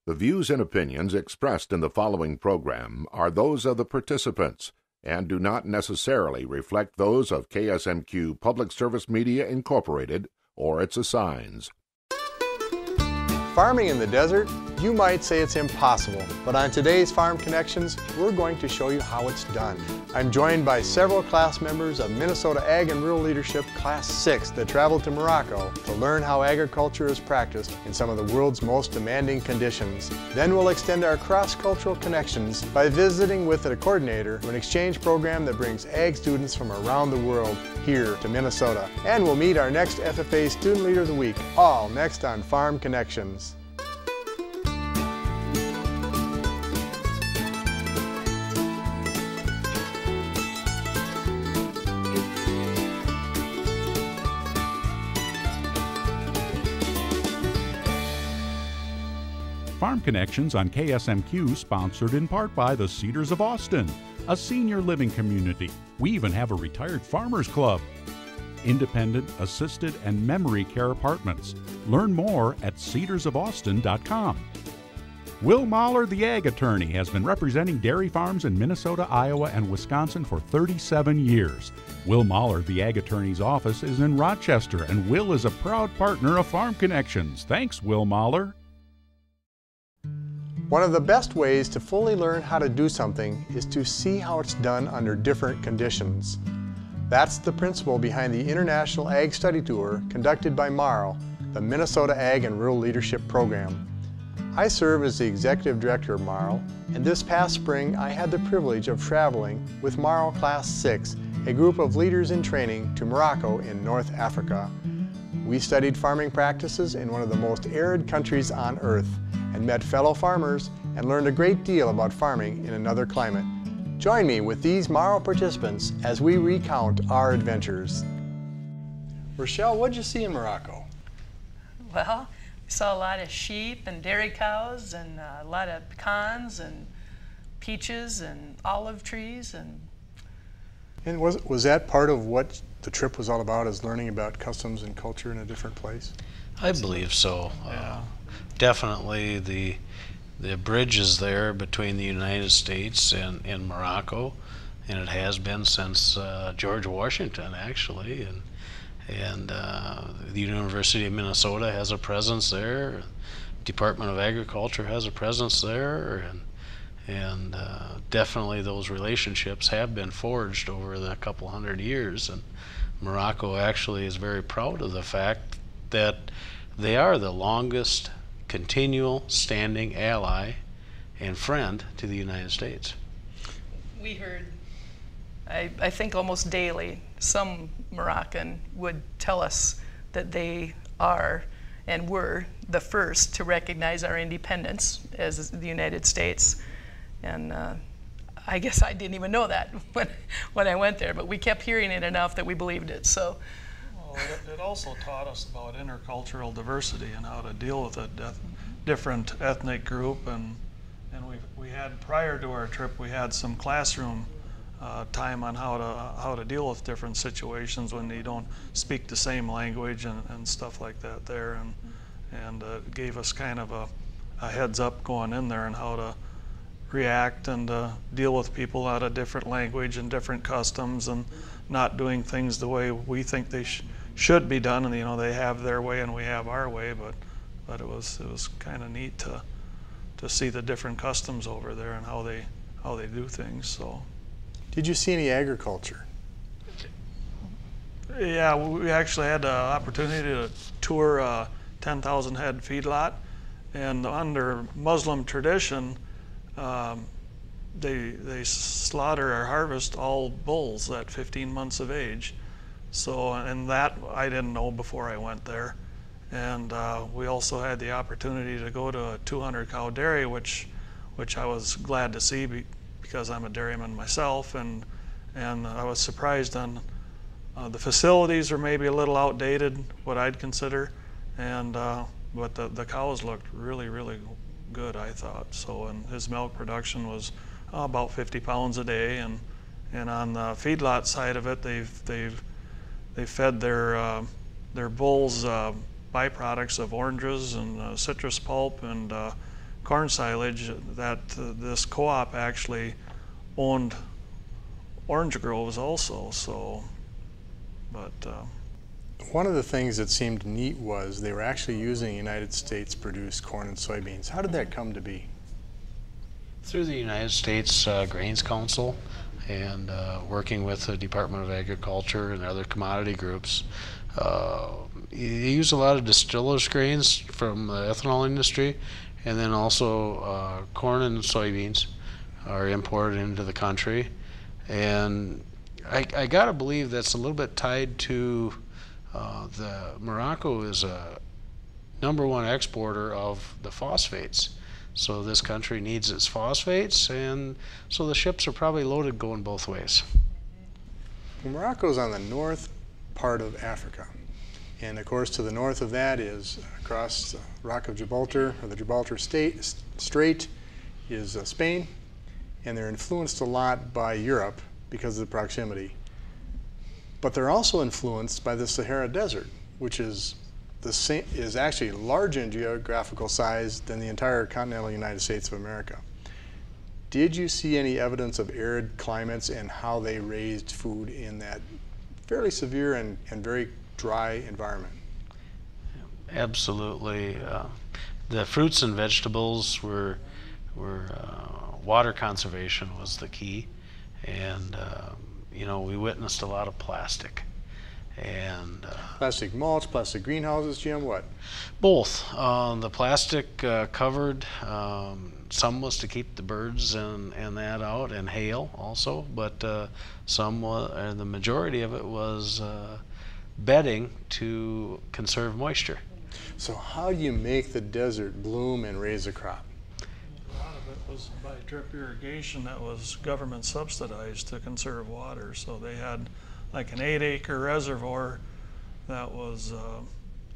The views and opinions expressed in the following program are those of the participants and do not necessarily reflect those of KSMQ Public Service Media Incorporated or its assigns. Farming in the desert, you might say it's impossible, but on today's Farm Connections, we're going to show you how it's done. I'm joined by several class members of Minnesota Ag and Rural Leadership Class 6 that traveled to Morocco to learn how agriculture is practiced in some of the world's most demanding conditions. Then we'll extend our cross-cultural connections by visiting with a coordinator of an exchange program that brings ag students from around the world here to Minnesota. And we'll meet our next FFA Student Leader of the Week, all next on Farm Connections. Farm Connections on KSMQ, sponsored in part by the Cedars of Austin, a senior living community. We even have a retired farmers club. Independent, assisted, and memory care apartments. Learn more at cedarsofaustin.com. Will Mahler, the ag attorney, has been representing dairy farms in Minnesota, Iowa, and Wisconsin for 37 years. Will Mahler, the ag attorney's office is in Rochester, and Will is a proud partner of Farm Connections. Thanks, Will Mahler. One of the best ways to fully learn how to do something is to see how it's done under different conditions. That's the principle behind the International Ag Study Tour conducted by MARL, the Minnesota Ag and Rural Leadership Program. I serve as the Executive Director of MARL, and this past spring I had the privilege of traveling with MARL Class 6, a group of leaders in training, to Morocco in North Africa. We studied farming practices in one of the most arid countries on earth, and met fellow farmers and learned a great deal about farming in another climate. Join me with these MARL participants as we recount our adventures. Rochelle, what did you see in Morocco? Well, we saw a lot of sheep and dairy cows and a lot of pecans and peaches and olive trees. And was that part of what the trip was all about, is learning about customs and culture in a different place? I believe so. Yeah. Definitely the bridge is there between the United States and Morocco, and it has been since George Washington, actually, and the University of Minnesota has a presence there, Department of Agriculture has a presence there, and definitely those relationships have been forged over the couple hundred years, and Morocco actually is very proud of the fact that they are the longest continual standing ally and friend to the United States. We heard, I think almost daily, some Moroccan would tell us that they are and were the first to recognize our independence as the United States. And I guess I didn't even know that when I went there, but we kept hearing it enough that we believed it. So. It also taught us about intercultural diversity and how to deal with a different ethnic group, and we had, prior to our trip, we had some classroom time on how to deal with different situations when you don't speak the same language and stuff like that there, and it gave us kind of a heads up going in there and how to react and deal with people out of different language and different customs, and not doing things the way we think they should be done. And you know, they have their way and we have our way, but it was kind of neat to see the different customs over there and how they do things. So, did you see any agriculture? Yeah, we actually had the opportunity to tour a 10,000 head feedlot, and under Muslim tradition, they slaughter or harvest all bulls at 15 months of age. So, and that I didn't know before I went there. And we also had the opportunity to go to a 200 cow dairy, which I was glad to see because I'm a dairyman myself, and I was surprised on the facilities are maybe a little outdated, what I'd consider, and but the cows looked really, really good, I thought. So, and his milk production was about 50 pounds a day, and on the feedlot side of it, they fed their bulls byproducts of oranges and citrus pulp and corn silage, that this co-op actually owned orange groves also. So, but one of the things that seemed neat was they were actually using United States produced corn and soybeans. How did that come to be? Through the United States Grains Council and working with the Department of Agriculture and other commodity groups. You use a lot of distillers grains from the ethanol industry, and then also corn and soybeans are imported into the country. And I gotta believe that's a little bit tied to Morocco is a #1 exporter of the phosphates. So this country needs its phosphates, and so the ships are probably loaded going both ways. Well, Morocco's on the north part of Africa. And of course, to the north of that is across the Rock of Gibraltar, or the Gibraltar Strait, is Spain. And they're influenced a lot by Europe because of the proximity. But they're also influenced by the Sahara Desert, which is actually larger in geographical size than the entire continental United States of America. Did you see any evidence of arid climates and how they raised food in that fairly severe and very dry environment? Absolutely. The fruits and vegetables were water conservation was the key, and you know, we witnessed a lot of plastic. And plastic mulch, plastic greenhouses, Jim, what? Both. The plastic covered, some was to keep the birds and that out, and hail also, but some was, the majority of it was bedding to conserve moisture. So how do you make the desert bloom and raise a crop? A lot of it was by drip irrigation that was government subsidized to conserve water. So they had like an 8-acre reservoir that was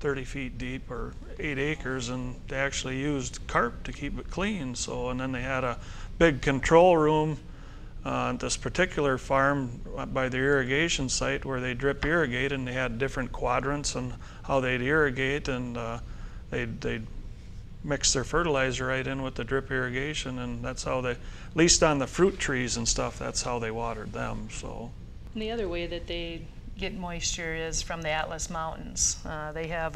30 feet deep, or 8 acres, and they actually used carp to keep it clean. So, and then they had a big control room at this particular farm by the irrigation site where they drip irrigate, and they had different quadrants and how they'd irrigate, and they'd mix their fertilizer right in with the drip irrigation, and that's how they, at least on the fruit trees and stuff, that's how they watered them. So. And the other way that they get moisture is from the Atlas Mountains. They have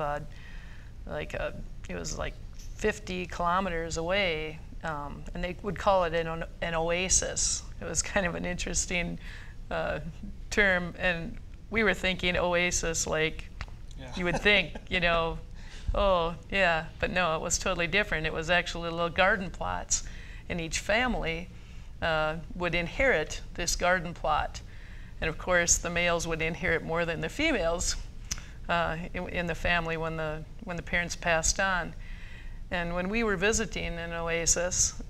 it was like 50 kilometers away, and they would call it an oasis. It was kind of an interesting term, and we were thinking oasis like you would think, you know, oh yeah, but no, it was totally different. It was actually little garden plots, and each family would inherit this garden plot. And of course, the males would inherit more than the females in the family when the parents passed on. And when we were visiting an oasis,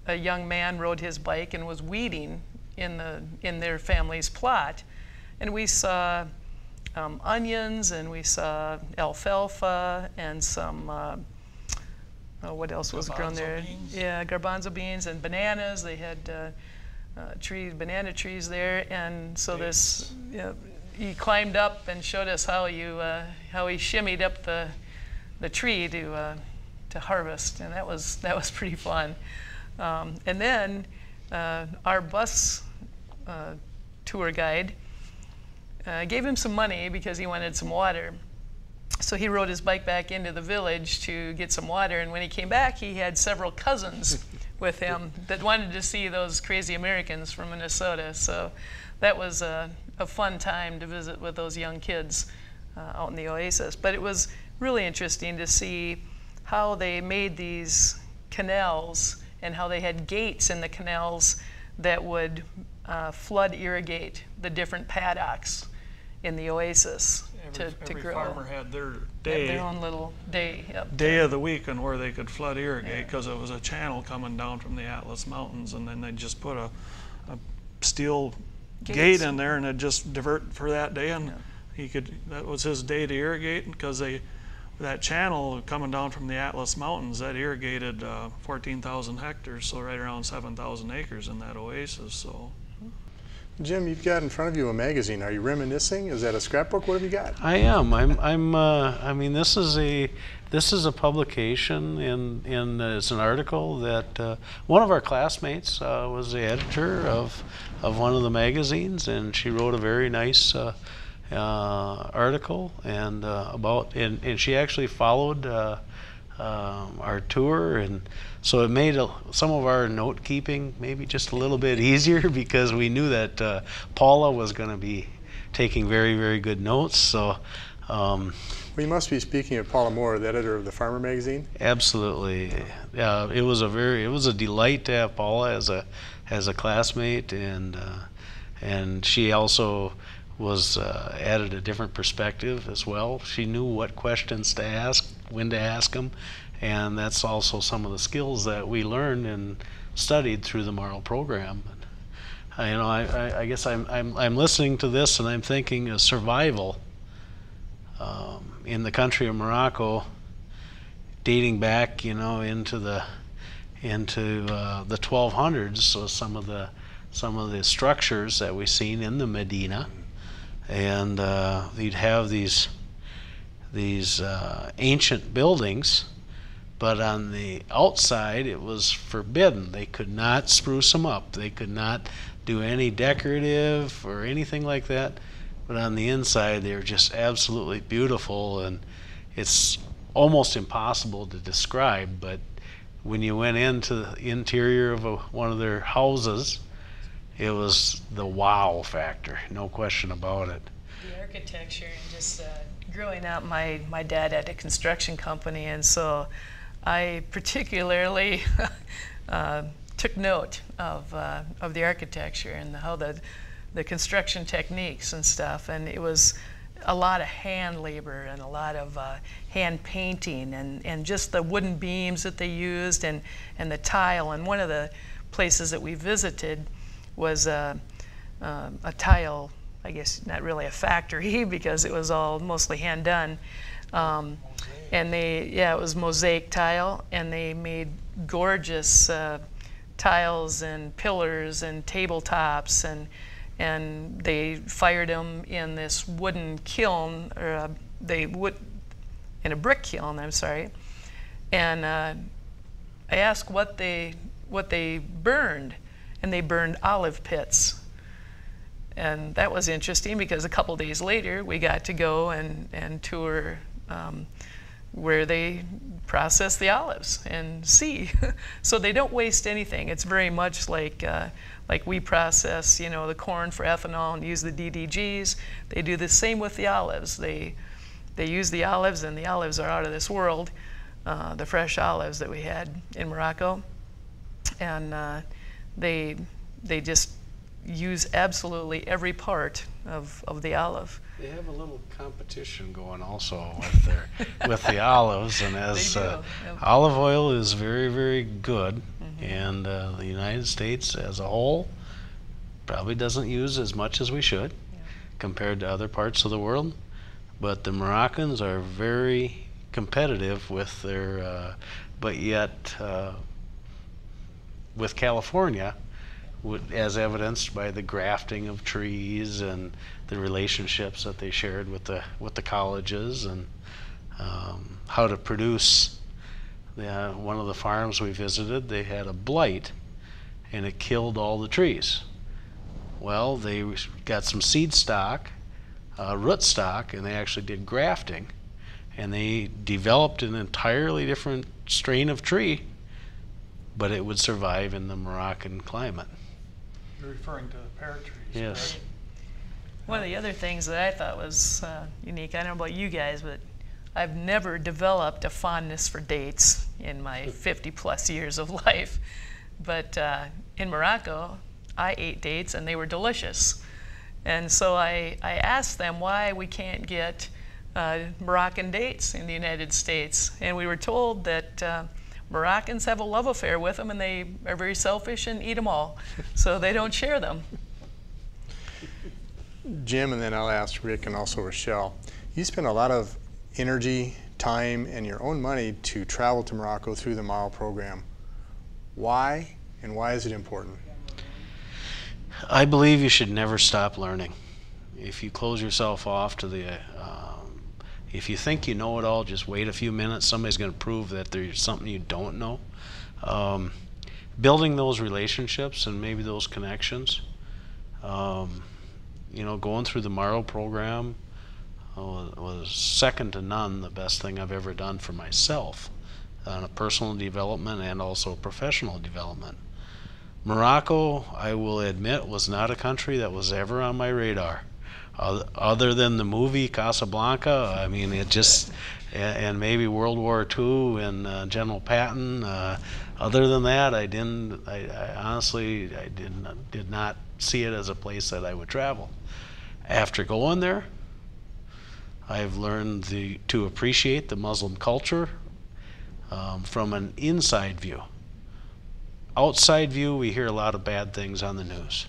a young man rode his bike and was weeding in their family's plot, and we saw onions, and we saw alfalfa, and some what else was grown there? Beans. Yeah, garbanzo beans and bananas. They had banana trees there, and so this, you know, he climbed up and showed us how he shimmied up the tree to harvest, and that was pretty fun. And then our bus tour guide gave him some money because he wanted some water. So he rode his bike back into the village to get some water, and when he came back, he had several cousins with him that wanted to see those crazy Americans from Minnesota. So that was a fun time to visit with those young kids out in the oasis. But it was really interesting to see how they made these canals and how they had gates in the canals that would flood irrigate the different paddocks in the oasis to Every grow. farmer had their They had their own little day. Yep. day of the week on where they could flood irrigate, because it was a channel coming down from the Atlas Mountains, and then they just put a steel gate in there, and it'd just divert for that day, and that was his day to irrigate, because that channel coming down from the Atlas Mountains, that irrigated 14,000 hectares, so right around 7,000 acres in that oasis. Jim, you've got in front of you a magazine. Are you reminiscing? Is that a scrapbook? What have you got? I am. I mean, this is a publication, and it's an article that one of our classmates was the editor of one of the magazines, and she wrote a very nice article and she actually followed our tour, and so it made some of our note keeping maybe just a little bit easier because we knew that Paula was going to be taking very, very good notes. So We must be speaking of Paula Moore, the editor of the Farmer magazine. Absolutely. It was a delight to have Paula as a classmate, and she also was added a different perspective as well. She knew what questions to ask, when to ask them, and that's also some of the skills that we learned and studied through the MARL program. I guess I'm listening to this and I'm thinking of survival in the country of Morocco, dating back, into the 1200s. So some of the structures that we've seen in the Medina, and you'd have these ancient buildings, but on the outside it was forbidden. They could not spruce them up. They could not do any decorative or anything like that. But on the inside, they were just absolutely beautiful, and it's almost impossible to describe. But when you went into the interior of one of their houses, it was the wow factor, no question about it. The architecture, and just growing up, my dad had a construction company, and so I particularly took note of the architecture and how the construction techniques and stuff, and it was a lot of hand labor and a lot of hand painting and just the wooden beams that they used and the tile. And one of the places that we visited was a tile, I guess not really a factory because it was all mostly hand done. And it was mosaic tile, and they made gorgeous tiles and pillars and tabletops, and they fired them in this wooden kiln, or in a brick kiln, I'm sorry. And I asked what they burned, and they burned olive pits. And that was interesting because a couple days later we got to go and tour where they process the olives and see. So they don't waste anything. It's very much like we process, the corn for ethanol and use the DDGs. They do the same with the olives. They use the olives, and the olives are out of this world, the fresh olives that we had in Morocco. And they just use absolutely every part of the olive. They have a little competition going also with the olives, and as olive oil is very, very good, and the United States as a whole probably doesn't use as much as we should compared to other parts of the world, but the Moroccans are very competitive with their, but yet with California, as evidenced by the grafting of trees and the relationships that they shared with the colleges, and how to produce. One of the farms we visited, they had a blight, and it killed all the trees. Well, they got some seed stock, root stock, and they actually did grafting, and they developed an entirely different strain of tree, but it would survive in the Moroccan climate. You're referring to pear trees, yes. Right? One of the other things that I thought was unique, I don't know about you guys, but I've never developed a fondness for dates in my 50-plus years of life. But in Morocco, I ate dates, and they were delicious. And so I asked them why we can't get Moroccan dates in the United States. And we were told that Moroccans have a love affair with them, and they are very selfish and eat them all. So they don't share them. Jim, and then I'll ask Rick and also Rochelle. You spend a lot of energy, time, and your own money to travel to Morocco through the MARL program. Why, and why is it important? I believe you should never stop learning. If you close yourself off to the, if you think you know it all, just wait a few minutes. Somebody's going to prove that there's something you don't know. Building those relationships and maybe those connections. You know, going through the MARL program was second to none the best thing I've ever done for myself on a personal development and also professional development. Morocco, I will admit, was not a country that was ever on my radar. Other than the movie Casablanca, I mean, it just, and maybe World War II and General Patton. Other than that, I honestly did not see it as a place that I would travel. After going there, I've learned to appreciate the Muslim culture from an inside view. Outside view, we hear a lot of bad things on the news,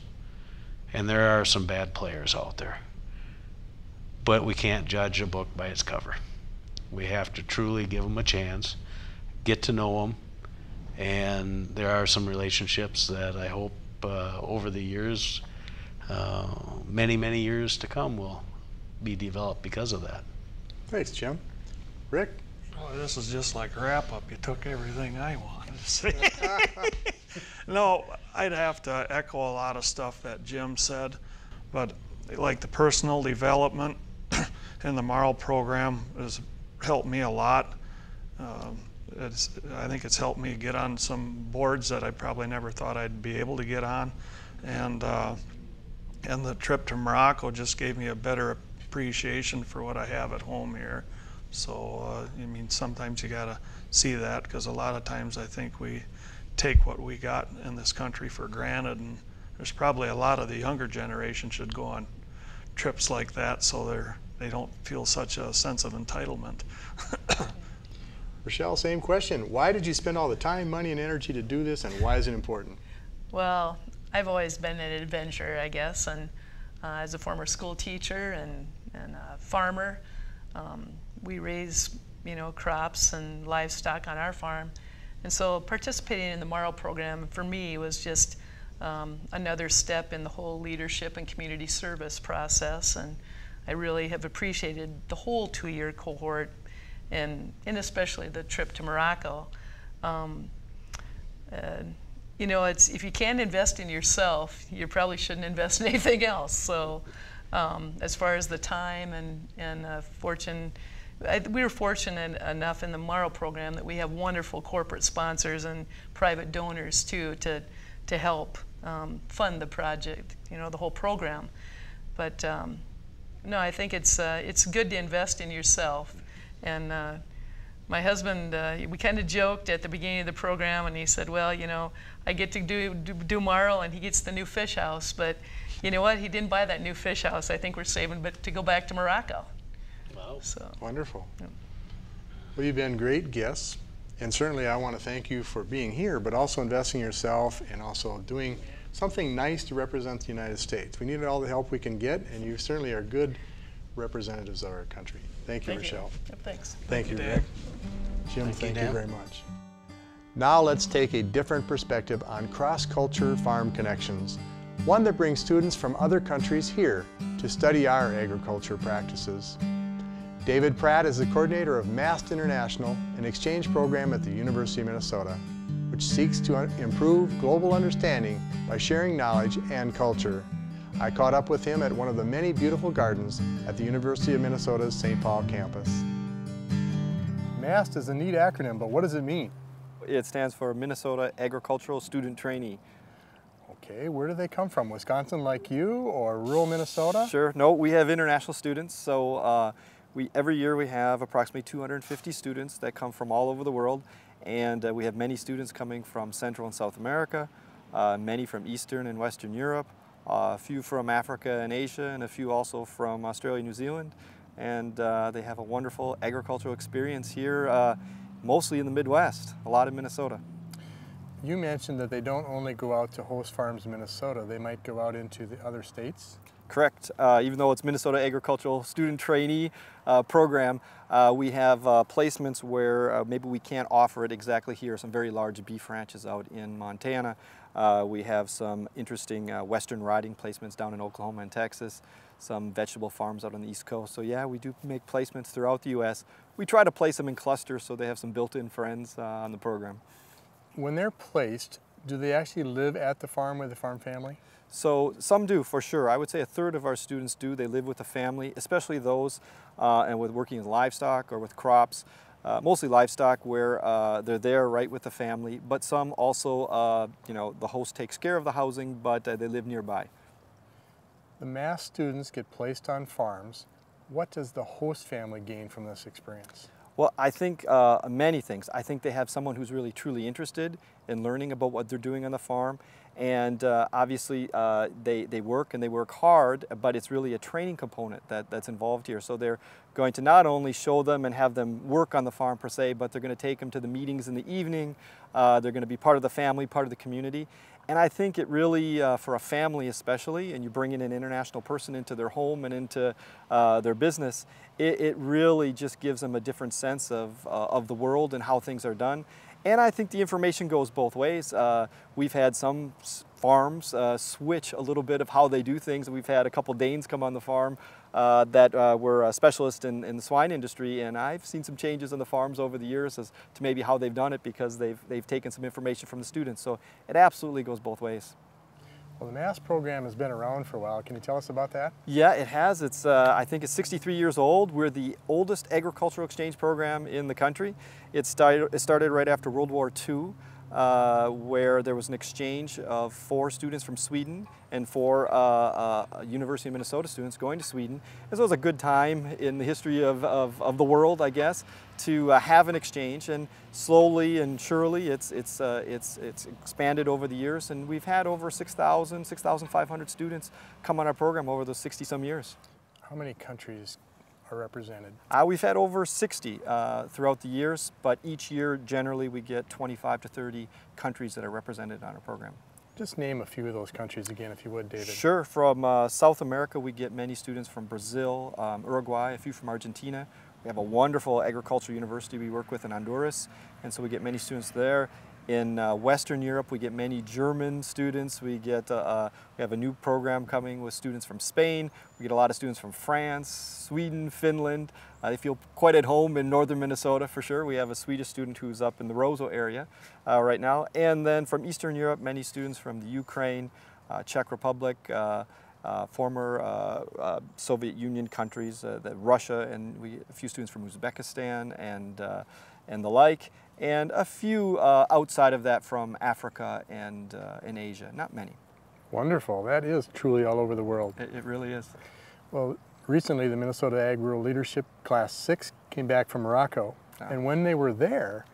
and there are some bad players out there. But we can't judge a book by its cover. We have to truly give them a chance, get to know them, and there are some relationships that I hope over the years, many, many years to come, will be developed because of that. Thanks, Jim. Rick? Oh, this is just like wrap-up. You took everything I wanted to say. No, I'd have to echo a lot of stuff that Jim said, but like the personal development in the MARL program has helped me a lot. I think it's helped me get on some boards that I probably never thought I'd be able to get on, and the trip to Morocco just gave me a better appreciation for what I have at home here. So I mean, sometimes you gotta see that, because a lot of times I think we take what we got in this country for granted, and there's probably a lot of the younger generation should go on trips like that so they don't feel such a sense of entitlement. Rochelle, same question. Why did you spend all the time, money, and energy to do this, and why is it important? Well, I've always been an adventurer, I guess, and as a former school teacher and a farmer, we raise, you know, crops and livestock on our farm. And so participating in the MARL program for me was just another step in the whole leadership and community service process. And I really have appreciated the whole 2-year cohort, and especially the trip to Morocco. You know, if you can't invest in yourself, you probably shouldn't invest in anything else. So as far as the time and fortune, we were fortunate enough in the MARL program that we have wonderful corporate sponsors and private donors too to help fund the project, you know, the whole program. But no, I think it's good to invest in yourself. And my husband, we kind of joked at the beginning of the program, and he said, well, you know, I get to do MARL and he gets the new fish house, but you know what, he didn't buy that new fish house. I think we're saving to go back to Morocco. Wow. So, Wonderful. yeah. Well, you've been great guests, and certainly I want to thank you for being here, but also investing in yourself and also doing something nice to represent the United States. We need all the help we can get, and you certainly are good representatives of our country. Thank you, Rochelle. Yep, thanks. Thank you, Dan. Rick. Jim, thank you Dan. very much. Now let's take a different perspective on cross-culture farm connections, one that brings students from other countries here to study our agriculture practices. David Pratt is the coordinator of MAST International, an exchange program at the University of Minnesota, which seeks to improve global understanding by sharing knowledge and culture. I caught up with him at one of the many beautiful gardens at the University of Minnesota's St. Paul campus. MAST is a neat acronym, but what does it mean? It stands for Minnesota Agricultural Student Trainee. Okay, where do they come from? Wisconsin like you, or rural Minnesota? Sure. No, we have international students, so every year we have approximately 250 students that come from all over the world, and we have many students coming from Central and South America, many from Eastern and Western Europe, a few from Africa and Asia, and a few also from Australia and New Zealand. And they have a wonderful agricultural experience here, mostly in the Midwest, a lot in Minnesota. You mentioned that they don't only go out to host farms in Minnesota, they might go out into the other states? Correct. Even though it's Minnesota Agricultural Student Trainee program, we have placements where maybe we can't offer it exactly here. Some very large beef ranches out in Montana. We have some interesting western riding placements down in Oklahoma and Texas. Some vegetable farms out on the East Coast. So yeah, we do make placements throughout the U.S. We try to place them in clusters so they have some built-in friends on the program. When they're placed, do they actually live at the farm with the farm family? So some do, for sure. I would say a third of our students do. They live with the family, especially those and with working with livestock or with crops. Mostly livestock, where they're there right with the family. But some also, you know, the host takes care of the housing, but they live nearby. The mass students get placed on farms. What does the host family gain from this experience? Well, I think many things. I think they have someone who's really truly interested in learning about what they're doing on the farm. And obviously they work and they work hard, but it's really a training component that's involved here. So they're going to not only show them and have them work on the farm per se, but they're going to take them to the meetings in the evening. They're going to be part of the family, part of the community. And I think it really, for a family especially, and you bring in an international person into their home and into their business, it really just gives them a different sense of the world and how things are done. And I think the information goes both ways. We've had some farms switch a little bit of how they do things. We've had a couple Danes come on the farm that were specialists in the swine industry, and I've seen some changes on the farms over the years as to maybe how they've done it because they've taken some information from the students. So it absolutely goes both ways. Well, the MASS program has been around for a while. Can you tell us about that? Yeah, it has. It's I think it's 63 years old. We're the oldest agricultural exchange program in the country. It started right after World War II, where there was an exchange of 4 students from Sweden and 4 University of Minnesota students going to Sweden. And so it was a good time in the history of the world, I guess, to have an exchange. And slowly and surely, it's expanded over the years, and we've had over 6,500 students come on our program over those 60-some years. How many countries are represented? We've had over 60 throughout the years, but each year generally we get 25 to 30 countries that are represented on our program. Just name a few of those countries again, if you would, David. Sure. From South America, we get many students from Brazil, Uruguay, a few from Argentina. We have a wonderful agricultural university we work with in Honduras, and so we get many students there. In Western Europe, we get many German students. We have a new program coming with students from Spain. We get a lot of students from France, Sweden, Finland. They feel quite at home in northern Minnesota for sure. We have a Swedish student who's up in the Roseau area right now. And then from Eastern Europe, many students from the Ukraine, Czech Republic, former Soviet Union countries, Russia, and a few students from Uzbekistan and the like. And a few outside of that from Africa and in Asia, not many. Wonderful. That is truly all over the world. It really is. Well, recently the Minnesota Ag Rural Leadership Class 6 came back from Morocco. And when they were there,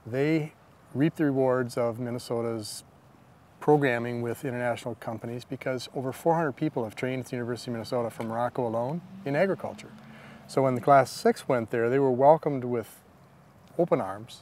they reaped the rewards of Minnesota's programming with international companies, because over 400 people have trained at the University of Minnesota from Morocco alone in agriculture. So when the Class 6 went there, they were welcomed with open arms.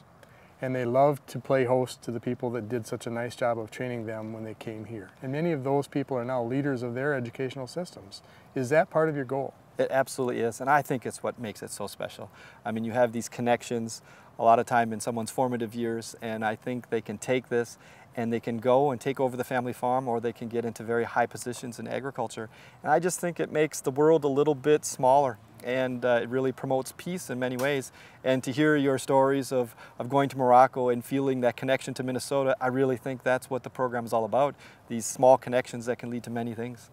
And they loved to play host to the people that did such a nice job of training them when they came here. And many of those people are now leaders of their educational systems. Is that part of your goal? It absolutely is, and I think it's what makes it so special. I mean, you have these connections a lot of time in someone's formative years, and I think they can take this and they can go and take over the family farm, or they can get into very high positions in agriculture. And I just think it makes the world a little bit smaller, and it really promotes peace in many ways. And to hear your stories of going to Morocco and feeling that connection to Minnesota, I really think that's what the program is all about, these small connections that can lead to many things.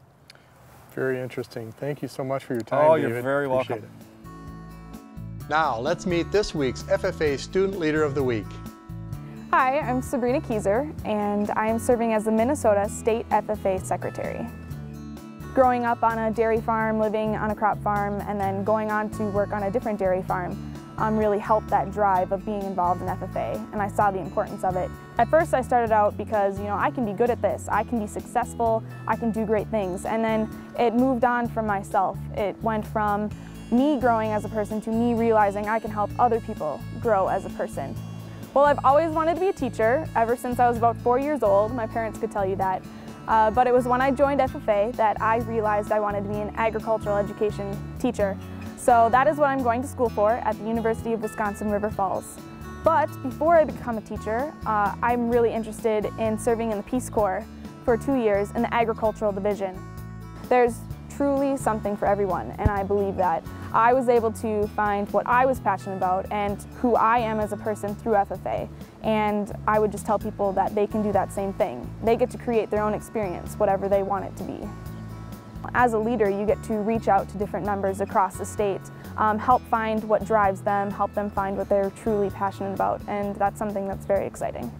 Very interesting. Thank you so much for your time, Oh, David. you're very welcome. Appreciate it. Now, let's meet this week's FFA Student Leader of the Week. Hi, I'm Sabrina Kieser, and I am serving as the Minnesota State FFA Secretary. Growing up on a dairy farm, living on a crop farm, and then going on to work on a different dairy farm really helped that drive of being involved in FFA, and I saw the importance of it. At first I started out because, you know, I can be good at this, I can be successful, I can do great things, and then it moved on from myself. It went from me growing as a person to me realizing I can help other people grow as a person. Well, I've always wanted to be a teacher ever since I was about 4 years old. My parents could tell you that. But it was when I joined FFA that I realized I wanted to be an agricultural education teacher. So that is what I'm going to school for at the University of Wisconsin River Falls. But before I become a teacher, I'm really interested in serving in the Peace Corps for 2 years in the agricultural division. There's truly something for everyone, and I believe that. I was able to find what I was passionate about and who I am as a person through FFA, and I would just tell people that they can do that same thing. They get to create their own experience, whatever they want it to be. As a leader, you get to reach out to different members across the state, help find what drives them, help them find what they're truly passionate about, and that's something that's very exciting.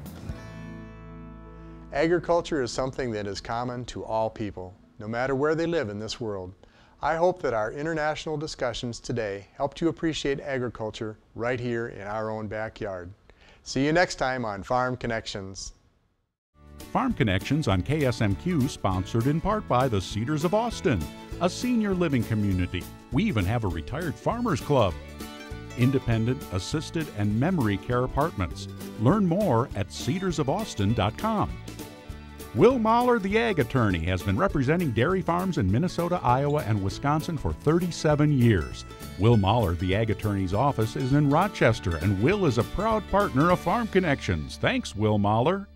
Agriculture is something that is common to all people, no matter where they live in this world. I hope that our international discussions today helped you appreciate agriculture right here in our own backyard. See you next time on Farm Connections. Farm Connections on KSMQ, sponsored in part by the Cedars of Austin, a senior living community. We even have a retired farmers club. Independent, assisted, and memory care apartments. Learn more at cedarsofaustin.com. Will Mahler, the ag attorney, has been representing dairy farms in Minnesota, Iowa, and Wisconsin for 37 years. Will Mahler, the ag attorney's office is in Rochester, and Will is a proud partner of Farm Connections. Thanks, Will Mahler.